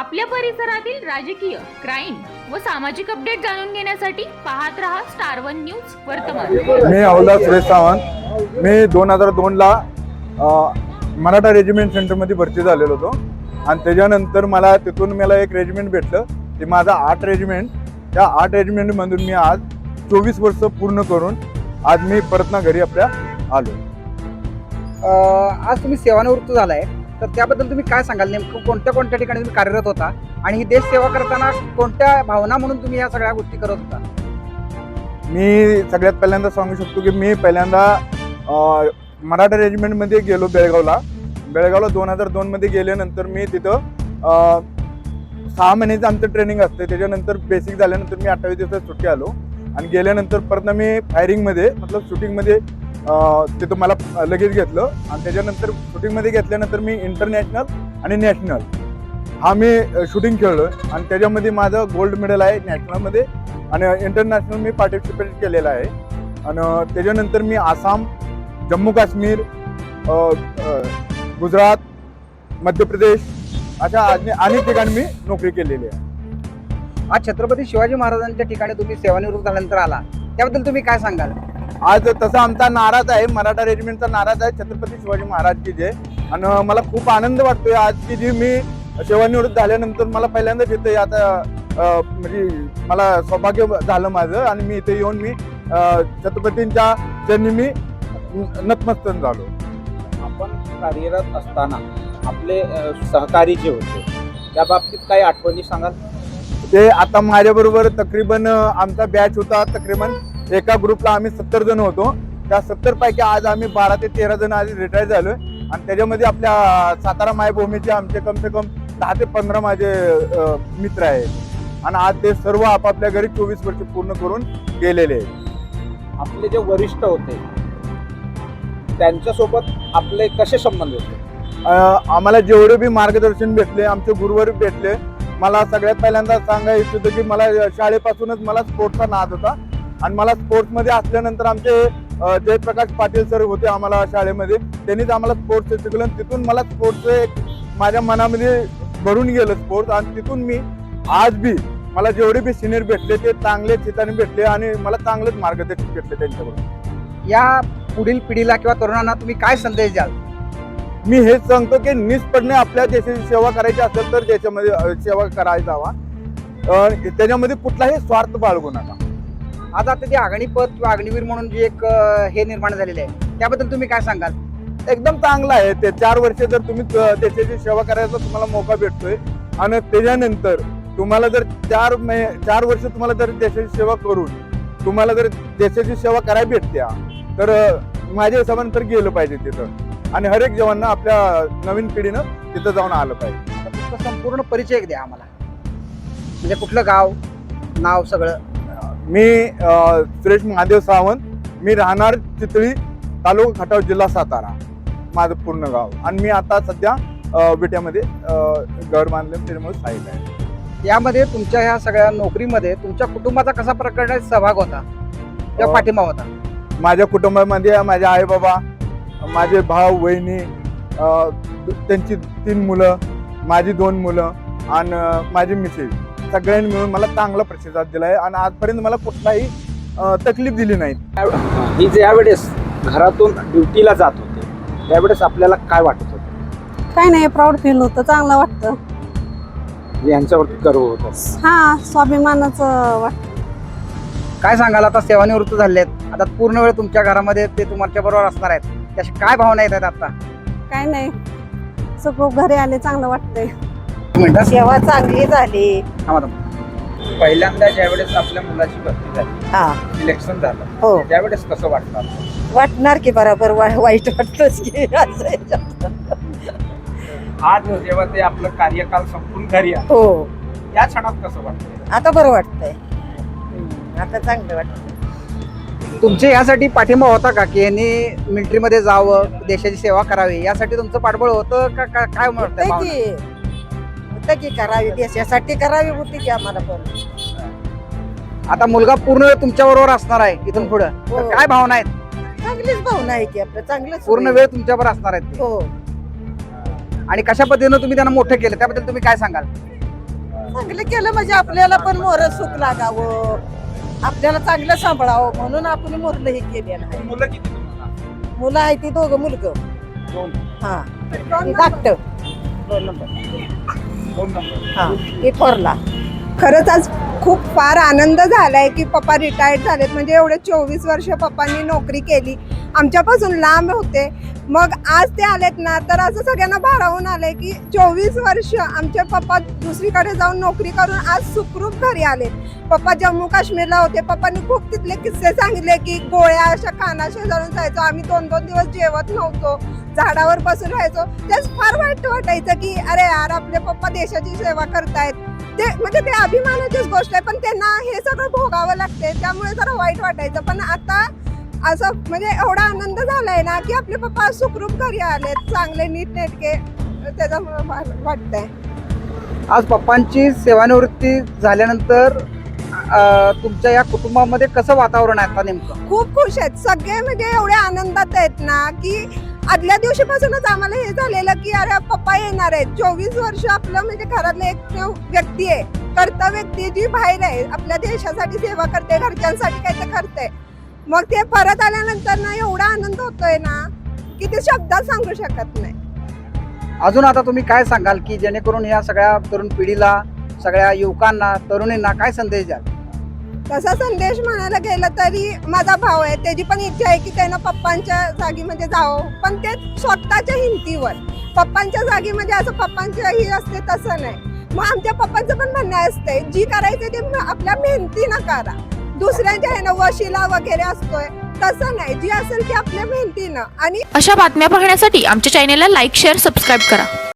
आपल्या परिसरातील राजकीय, क्राईम व सामाजिक अपडेट जाणून घेण्यासाठी पाहत रहा स्टार वन न्यूज वर्तमान. मी अवलास सुरेश सावंत. मी 2002 ला मराठा रेजिमेंट सेंटरमध्ये भरती झालेलो होतो आणि त्याच्यानंतर मला तिथून मला एक रेजिमेंट भेटलं. ते माझा 8 रेजिमेंट. त्या 8 रेजिमेंटमधून मी आज 24 वर्ष पूर्ण करून आज मी परत घरी आपल्या आलो. आज तुम्ही सेवानिवृत्त झालाय, तर त्याबद्दल तुम्ही काय सांगाल? नेमकं कोणत्या ठिकाणी तुम्ही कार्यरत होता आणि ही देश सेवा करताना कोणत्या भावना म्हणून तुम्ही या सगळ्या गोष्टी करत होता? मी सगळ्यात पहिल्यांदा सांगू शकतो की मी पहिल्यांदा मराठा रेजिमेंटमध्ये गेलो बेळगावला. 2002 मध्ये गेल्यानंतर मी तिथं 6 महिन्याचं आमचं ट्रेनिंग असते. त्याच्यानंतर बेसिक झाल्यानंतर मी 28 दिवसात सुट्टी आलो आणि गेल्यानंतर परत मी फायरिंगमध्ये मतलब शूटिंगमध्ये तिथं मला लगेच घेतलं आणि त्याच्यानंतर शूटिंगमध्ये घेतल्यानंतर मी इंटरनॅशनल आणि नॅशनल हा मी शूटिंग खेळलो आणि त्याच्यामध्ये माझं गोल्ड मेडल आहे नॅशनलमध्ये आणि इंटरनॅशनल मी पार्टिसिपेट केलेलं आहे. आणि त्याच्यानंतर मी आसाम, जम्मू काश्मीर, गुजरात, मध्य प्रदेश अशा अनेक ठिकाणी मी नोकरी केलेली आहे. आज छत्रपती शिवाजी महाराजांच्या ठिकाणी तुम्ही सेवानिवृत्त झाल्यानंतर आला, त्याबद्दल तुम्ही काय सांगाल? आज तसा आमचा नाराज आहे, मराठा रेजिमेंटचा नाराज आहे छत्रपती शिवाजी महाराज की जय. आणि मला खूप आनंद वाटतोय आज की जी मी सेवानिवृत्त झाल्यानंतर मला पहिल्यांदाच इथे आता म्हणजे मला सौभाग्य झालं माझं आणि मी इथे येऊन मी छत्रपतींच्या चरणी मी नतमस्तक झालो. आपण कार्यरत असताना आपले सहकारी जे होते त्या बाबतीत काही आठवणी सांगाल? ते आता माझ्याबरोबर तकरीबन आमचा बॅच होता. तकरीबन एका ग्रुपला आम्ही 70 जण होतो. त्या 70 पैकी आज आम्ही 12 ते 13 जण आज रिटायर झालोय आणि त्याच्यामध्ये आपल्या सातारा मायभूमीचे आमचे कम से कम 10 ते 15 माझे मित्र आहेत आणि आज ते सर्व आपापल्या घरी 24 वर्ष पूर्ण करून गेलेले आहेत. आपले जे वरिष्ठ होते त्यांच्यासोबत आपले कसे संबंध होते? आम्हाला जेवढे बी मार्गदर्शन भेटले, आमचे गुरुवर भेटले. मला सगळ्यात पहिल्यांदा सांगायचं होतं की मला शाळेपासूनच मला स्पोर्टचा नाद होता आणि मला स्पोर्ट्समध्ये असल्यानंतर आमचे जयप्रकाश पाटील सर होते आम्हाला शाळेमध्ये. त्यांनीच आम्हाला स्पोर्ट्स शिकवलं. तिथून मला स्पोर्ट्सचं एक माझ्या मनामध्ये भरून गेलं स्पोर्ट्स आणि तिथून मी आज बी मला जेवढे बी सिनियर भेटले ते चांगलेच ठिकाणी भेटले आणि मला चांगलंच मार्गदर्शन भेटले त्यांच्याकडून. या पुढील पिढीला किंवा तरुणांना तुम्ही काय संदेश द्याल? मी हेच सांगतो की निष्पणे आपल्या देशाची सेवा करायची असेल तर देशामध्ये सेवा करायला हवा. त्याच्यामध्ये कुठलाही स्वार्थ बाळगू नका. आता ते अग्निपथ किंवा अग्निवीर म्हणून जे एक हे निर्माण झालेले आहे, त्याबद्दल तुम्ही काय सांगाल? एकदम चांगलं आहे ते. 4 वर्ष जर तुम्ही देशाची सेवा करायचा तुम्हाला मौका भेटतोय आणि त्याच्यानंतर तुम्हाला जर 4 वर्ष तुम्हाला जर देशाची सेवा करून तुम्हाला जर देशाची सेवा करायला भेटत्या तर माझ्या हिशोबाने तर गेलं पाहिजे तिथं आणि हर एक जवांना आपल्या नवीन पिढीनं तिथं जाऊन आलं पाहिजे. आता तुमचा संपूर्ण परिचय एक द्या आम्हाला, म्हणजे कुठलं गाव, नाव सगळं. मी सुरेश महादेव सावंत. मी राहणार चितळी, तालुका खटाव, जिल्हा सातारा, माझं पूर्ण गाव. आणि मी आता सध्या विट्यामध्ये घर बांधले त्याच्यामुळे स्थायिक आहे. यामध्ये तुमच्या ह्या सगळ्या नोकरीमध्ये तुमच्या कुटुंबाचा कसा प्रकारे सहभाग होता किंवा पाठिंबा होता? माझ्या कुटुंबामध्ये माझे आई बाबा, माझे भाऊ बहिणी, त्यांची 3 मुलं, माझी 2 मुलं आणि माझी मिसेस, सगळ्यांनी मिळून मला चांगला प्रतिसाद दिला आहे आणि आजपर्यंत मला कुठलाही तकलीफ दिली नाही. ही ज्यावेळेस घरातून ड्युटीला जात होते त्यावेळेस आपल्याला काय वाटत होतं? काय नाही, प्राऊड फील होतं, चांगलं वाटतं. यांच्यावरती गर्व होता? हा, स्वाभिमानाचं वाटतं. काय सांगाल? आता सेवानिवृत्त झाले आहेत, आता पूर्ण वेळ तुमच्या घरामध्ये ते तुमच्या बरोबर असणार आहेत, त्याशी काय भावना येतात आता? काय नाही, सुखरूप घरी आले, चांगलं वाटतंय. सेवा चांगली झाली. पहिल्यांदा ज्यावेळेस आपल्या मुलाची भरती झाली, हा, सिलेक्शन झालं, हो, त्यावेळेस कसं वाटतं? वाटणार की बरोबर, वाईट वाटतच की. आज जेव्हा ते आपलं कार्यकाल संपून घरी आलं, हो, या क्षणात कसं वाटतं? आता बरं वाटतंय, आता चांगलं वाटतं. तुमचे यासाठी पाठिंबा होता का की यांनी मिलिटरीमध्ये जावं, देशाची सेवा करावी, यासाठी तुमचं पाठबळ होतं का? काय म्हणताय? होतं की करावी, देशासाठी करावी होती की आम्हाला पण. आता मुलगा पूर्ण वेळ तुमच्या बरोबर असणार आहे इथून पुढे, हो. काय भावना आहेत? चांगलीच भावना आहे की आपलं, चांगलंच पूर्ण होईल. वेळ तुमच्या बरोबर असणार आहेत ते. हो, आणि कशा पद्धतीनं तुम्ही त्यांना मोठं केलं त्याबद्दल तुम्ही काय सांगाल? चांगलं केलं म्हणजे आपल्याला पण मोर सुख लागावं, आपल्याला चांगलं सांभाळावं म्हणून आपण मोरलं हे केलेलं आहे. मुलं किती तुम्हाला? मुलं आहे ती दोघं मुलगं. दोन. हा धाकटं 2 नंबर. हा हे थोरला. खरंच आज खूप फार आनंद झालाय की पप्पा रिटायर्ड झालेत. म्हणजे एवढे 24 वर्ष पप्पांनी नोकरी केली, आमच्यापासून लांब होते. मग आज ते आलेत ना, तर असं सगळ्यांना भारावून आलंय की 24 वर्ष आमचे पप्पा दुसरीकडे जाऊन नोकरी करून आज सुखरूप घरी आलेत. पप्पा जम्मू काश्मीरला होते. पप्पांनी खूप तिथले किस्से सांगितले की गोळ्या अशा कानाशा जाऊन जायचो आम्ही, 2-2 दिवस जेवत नव्हतो, झाडावर बसून राहायचो. तेच फार वाईट वाटायचं की अरे यार आपले पप्पा देशाची सेवा करतायत. ते म्हणजे ते अभिमानाचीच गोष्ट आहे, पण त्यांना हे सगळं भोगावं लागते, त्यामुळे जरा वाईट वाटायचं. पण आता असं म्हणजे एवढा आनंद झालाय ना की आपले पप्पा सुखरूप घरी आलेत, चांगले नीटनेटके, त्याच्यामुळे वाटतंय. आज पप्पांची सेवानिवृत्ती झाल्यानंतर तुमच्या या कुटुंबामध्ये कसं वातावरण आहे आता नेमकं? खूप खुश आहेत सगळे, म्हणजे एवढे आनंदात आहेत ना की आदल्या दिवशीपासूनच आम्हाला हे झालेलं की अरे पप्पा येणार आहेत. 24 वर्ष आपलं म्हणजे घरातलं एक व्यक्ती आहे, कर्ता व्यक्ती जी बाहेर आहे, आपल्या देशासाठी सेवा करते, घरच्यांसाठी काही तर करते. मग ते परत आल्यानंतर ना एवढा आनंद होतोय ना की ते शब्दात सांगू शकत नाही. अजून आता तुम्ही काय सांगाल की जेणेकरून या सगळ्या तरुण पिढीला, सगळ्या युवकांना, तरुणींना काय संदेश द्याल? तसा संदेश म्हणायला गेलं तरी माझा भाव आहे, त्याची पण इच्छा आहे की त्यानं पप्पांच्या जागी म्हणजे जावं, पण ते स्वतःच्या हिमतीवर. पप्पांच्या जागी म्हणजे असं पप्पांच्या ही असते तसं नाही. मग आमच्या पप्पांचं पण म्हणणं असते जी करायचं ते आपल्या मेहनतीनं करा, दुसऱ्यांच्या ह्यानं वशिला वगैरे असतोय तसं नाही, जी असेल ती आपल्या मेहनतीनं. आणि अशा बातम्या पाहण्यासाठी आमच्या चॅनेलला लाईक, शेअर, सबस्क्राईब करा.